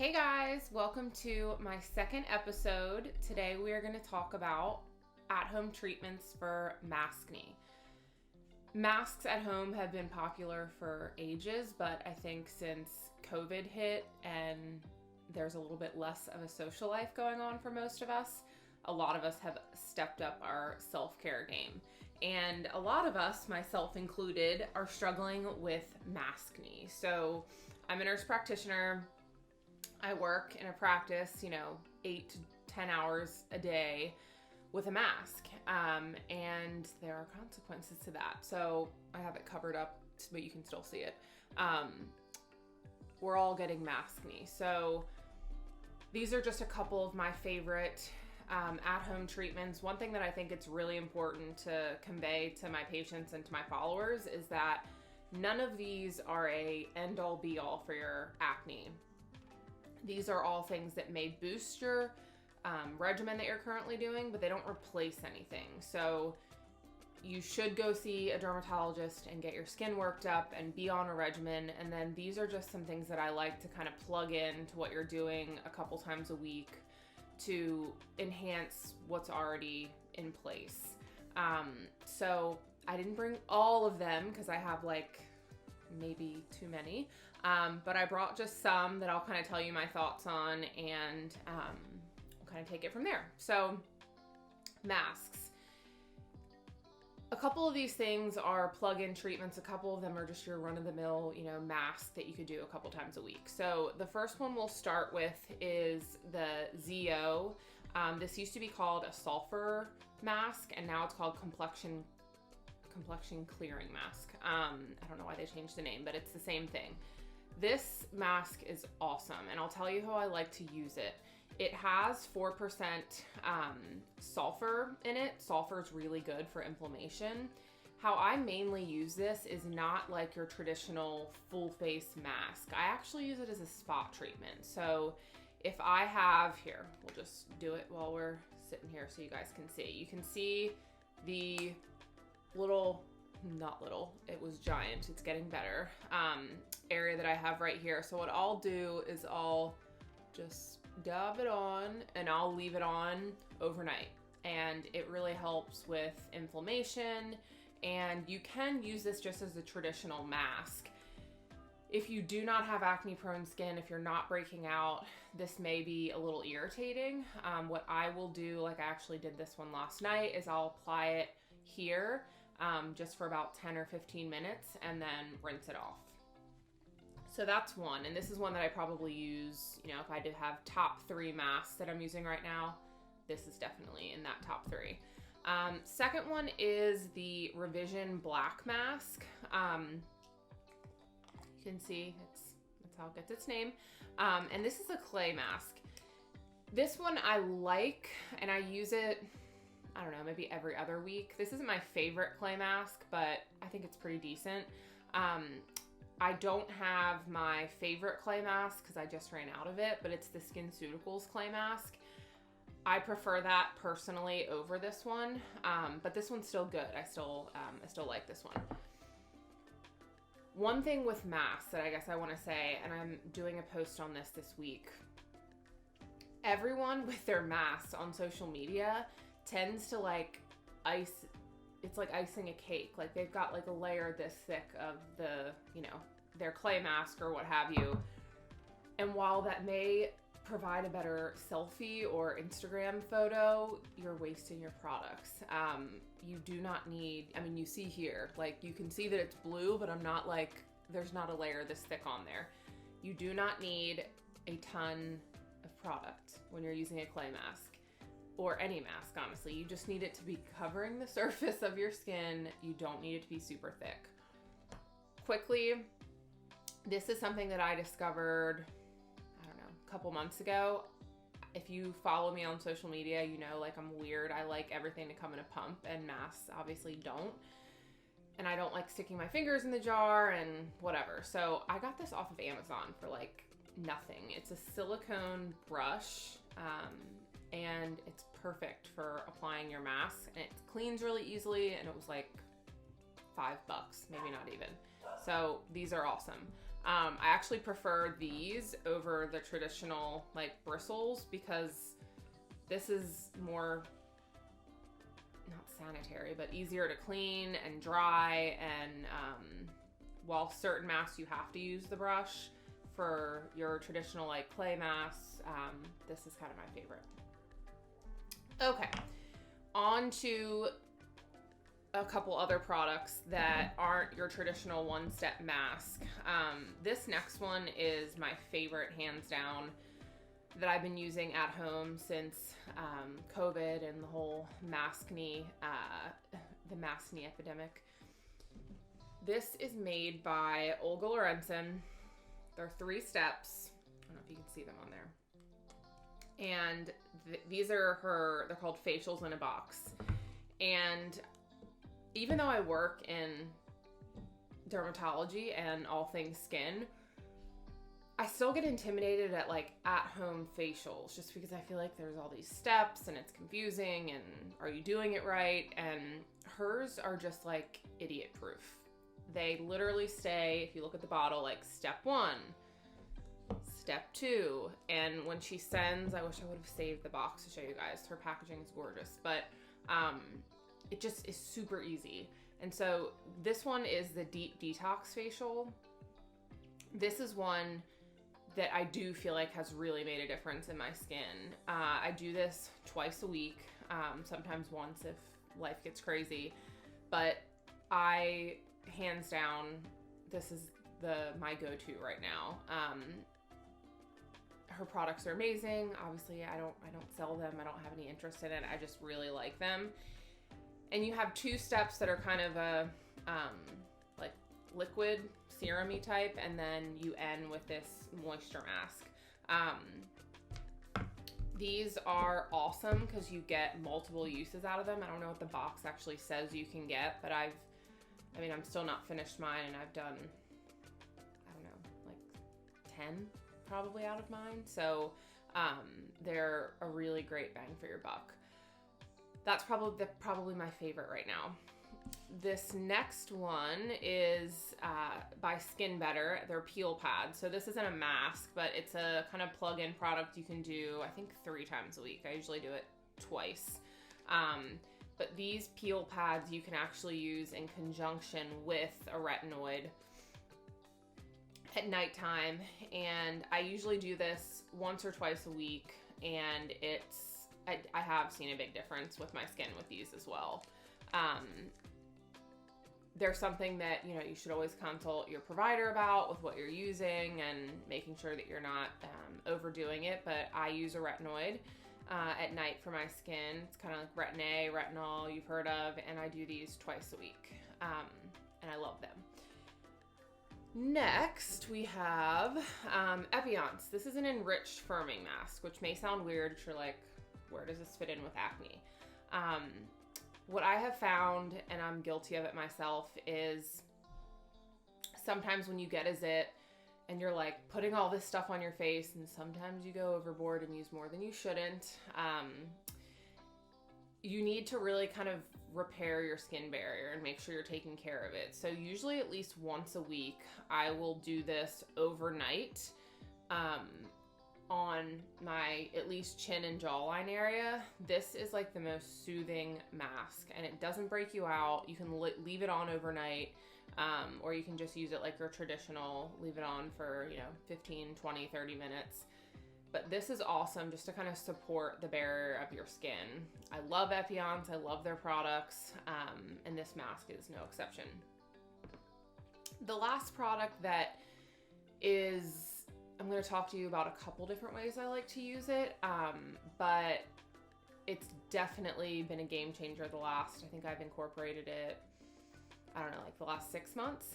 Hey guys, welcome to my second episode. Today we are going to talk about at-home treatments for Maskne. Masks at home have been popular for ages, but I think since COVID hit and there's a little bit less of a social life going on for most of us, a lot of us have stepped up our self-care game. And a lot of us, myself included, are struggling with Maskne. So I'm a nurse practitioner. I work in a practice, 8 to 10 hours a day with a mask. And there are consequences to that. So I have it covered up, but you can still see it. We're all getting Maskne. So these are just a couple of my favorite at-home treatments. One thing that I think it's really important to convey to my patients and to my followers is that none of these are a end-all be-all for your acne. These are all things that may boost your regimen that you're currently doing, but they don't replace anything. So you should go see a dermatologist and get your skin worked up and be on a regimen. And then these are just some things that I like to kind of plug in to what you're doing a couple times a week to enhance what's already in place. So I didn't bring all of them because I have maybe too many, but I brought just some that I'll kind of tell you my thoughts on, and we'll kind of take it from there. So masks. A couple of these things are plug-in treatments. A couple of them are just your run-of-the-mill, mask that you could do a couple times a week. So the first one we'll start with is the ZO. This used to be called a sulfur mask, and now it's called Complexion Clearing Masque. I don't know why they changed the name, but it's the same thing. This mask is awesome, and I'll tell you how I like to use it. It has 4% sulfur in it. Sulfur is really good for inflammation. How I mainly use this is not like your traditional full face mask. I actually use it as a spot treatment. So if I have, here, we'll just do it while we're sitting here so you guys can see. You can see the it was giant, it's getting better, area that I have right here. So what I'll do is I'll just dab it on and I'll leave it on overnight. And it really helps with inflammation, and you can use this just as a traditional mask. If you do not have acne prone skin, if you're not breaking out, this may be a little irritating. What I will do, like I actually did this one last night, is I'll apply it here just for about 10 or 15 minutes and then rinse it off. So that's one. And this is one that I probably use, if I did have top 3 masks that I'm using right now, this is definitely in that top 3. Second one is the Revision Black Mask. You can see that's how it gets its name. And this is a clay mask. This one I like, and I use it, I don't know, maybe every other week. This isn't my favorite clay mask, but I think it's pretty decent. I don't have my favorite clay mask because I just ran out of it, but it's the Skinceuticals clay mask. I prefer that personally over this one, but this one's still good. I still like this one. One thing with masks that I guess I want to say, and I'm doing a post on this week, everyone with their masks on social media tends to it's like icing a cake. Like they've got like a layer this thick of the, their clay mask or what have you. And while that may provide a better selfie or Instagram photo, you're wasting your products. You do not need, you see here, you can see that it's blue, but there's not a layer this thick on there. You do not need a ton of product when you're using a clay mask. Or any mask, honestly. You just need it to be covering the surface of your skin. You don't need it to be super thick. Quickly, this is something that I discovered, a couple months ago. If you follow me on social media, I'm weird. I like everything to come in a pump, and masks obviously don't. And I don't like sticking my fingers in the jar and whatever. So I got this off of Amazon for nothing. It's a silicone brush. And it's perfect for applying your mask, and it cleans really easily, and it was $5, maybe not even. So these are awesome. I actually prefer these over the traditional like bristles because this is more, not sanitary, but easier to clean and dry. And while certain masks you have to use the brush, for your traditional like clay masks, this is kind of my favorite. Okay, on to a couple other products that aren't your traditional one-step mask. This next one is my favorite, hands down, that I've been using at home since COVID and the whole Maskne, the Maskne epidemic. This is made by Olga Lorencin. There are 3 steps. I don't know if you can see them on there. And these are they're called facials in a box. And even though I work in dermatology and all things skin, I still get intimidated at like at-home facials just because I feel like there's all these steps and it's confusing and are you doing it right? And hers are just like idiot proof. They literally say, if you look at the bottle, like step 1, step 2. And when she sends, I wish I would have saved the box to show you guys. Her packaging is gorgeous, but it just is super easy. And so this one is the Deep Detox Facial. This is one that I do feel like has really made a difference in my skin. I do this twice a week, sometimes once if life gets crazy, but hands down, this is my go-to right now. Her products are amazing. Obviously, I don't sell them. I don't have any interest in it. I just really like them. And you have 2 steps that are kind of a like liquid serum-y type, and then you end with this moisture mask. These are awesome because you get multiple uses out of them. I don't know what the box actually says you can get, but I'm still not finished mine, and I've done, I don't know, like 10 probably out of mine. So they're a really great bang for your buck. That's probably my favorite right now. This next one is by Skinbetter. They're peel pads. So this isn't a mask, but it's a kind of plug-in product you can do, I think 3 times a week. I usually do it twice. But these peel pads you can actually use in conjunction with a retinoid at nighttime. And I usually do this once or twice a week, and I have seen a big difference with my skin with these as well. There's something that, you should always consult your provider about with what you're using and making sure that you're not overdoing it. But I use a retinoid at night for my skin. It's kind of like Retin-A, retinol you've heard of, and I do these twice a week. And I love them. Next, we have Epionce. This is an enriched firming mask, which may sound weird. You're like, where does this fit in with acne? What I have found, and I'm guilty of it myself, is sometimes when you get a zit and you're like putting all this stuff on your face, and sometimes you go overboard and use more than you shouldn't, you need to really kind of repair your skin barrier and make sure you're taking care of it. So usually at least once a week, I will do this overnight on my at least chin and jawline area. This is like the most soothing mask, and it doesn't break you out. You can leave it on overnight, or you can just use it like your traditional, leave it on for 15, 20, 30 minutes. But this is awesome just to kind of support the barrier of your skin. I love Epionce, I love their products, and this mask is no exception. The last product that I'm going to talk to you about a couple different ways I like to use it, but it's definitely been a game changer I think I've incorporated it, like the last 6 months.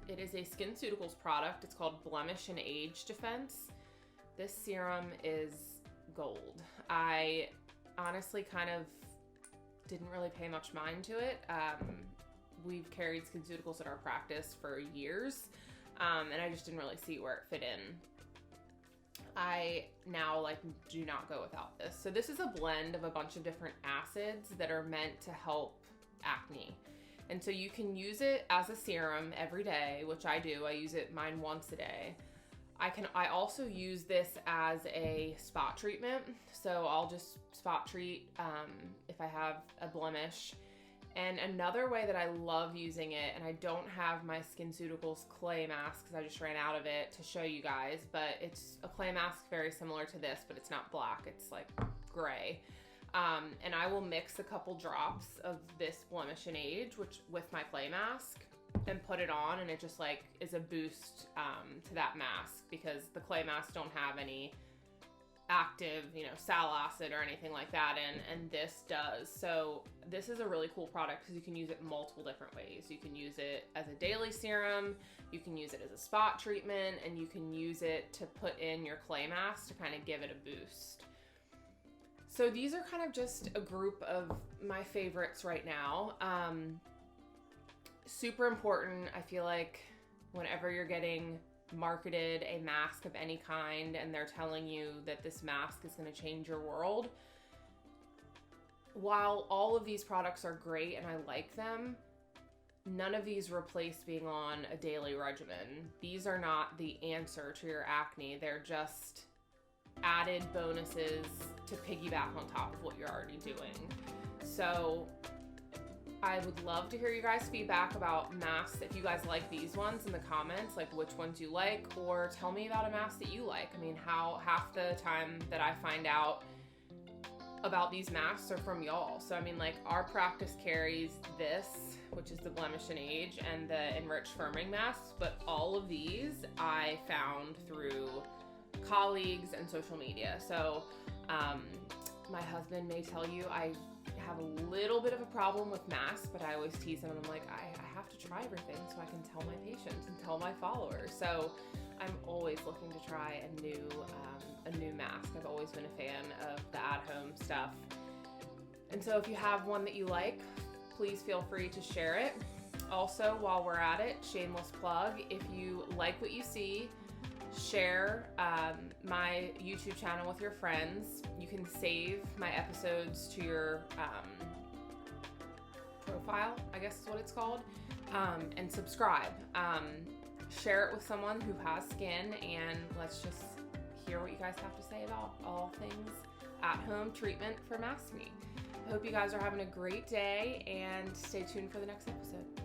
It is a Skinceuticals product. It's called Blemish+Age Defense. This serum is gold. I honestly kind of didn't really pay much mind to it. We've carried Skinceuticals at our practice for years. And I just didn't really see where it fit in. I now do not go without this. So this is a blend of a bunch of different acids that are meant to help acne. And so you can use it as a serum every day, which I do. I use mine once a day. I also use this as a spot treatment. So I'll just spot treat if I have a blemish. And another way that I love using it, and I don't have my Skinceuticals clay mask because I just ran out of it to show you guys, but it's a clay mask very similar to this, but it's not black, it's like gray. And I will mix a couple drops of this Blemish+Age with my clay mask and put it on, and it just like is a boost to that mask, because the clay masks don't have any active, sal acid or anything like that and this does. So this is a really cool product because you can use it multiple different ways. You can use it as a daily serum, you can use it as a spot treatment, and you can use it to put in your clay mask to kind of give it a boost. So these are kind of just a group of my favorites right now. Super important, I feel like, whenever you're getting marketed a mask of any kind and they're telling you that this mask is going to change your world. While all of these products are great and I like them, none of these replace being on a daily regimen. These are not the answer to your acne. They're just added bonuses to piggyback on top of what you're already doing. So I would love to hear you guys' feedback about masks. If you guys like these ones in the comments, like which ones you like, or tell me about a mask that you like. I mean, half the time that I find out about these masks are from y'all. So I mean, like, our practice carries this, which is the Blemish+Age, and the Enriched firming masks, but all of these I found through colleagues and social media. So my husband may tell you I have a little bit of a problem with masks, but I always tease him and I'm like, I have to try everything so I can tell my patients and tell my followers. So I'm always looking to try a new mask. I've always been a fan of the at-home stuff. And so if you have one that you like, please feel free to share it. Also, while we're at it, shameless plug, if you like what you see, share my YouTube channel with your friends. You can save my episodes to your profile, I guess is what it's called, and subscribe. Share it with someone who has skin, and let's just hear what you guys have to say about all things at-home treatment for Maskne. I hope you guys are having a great day, and stay tuned for the next episode.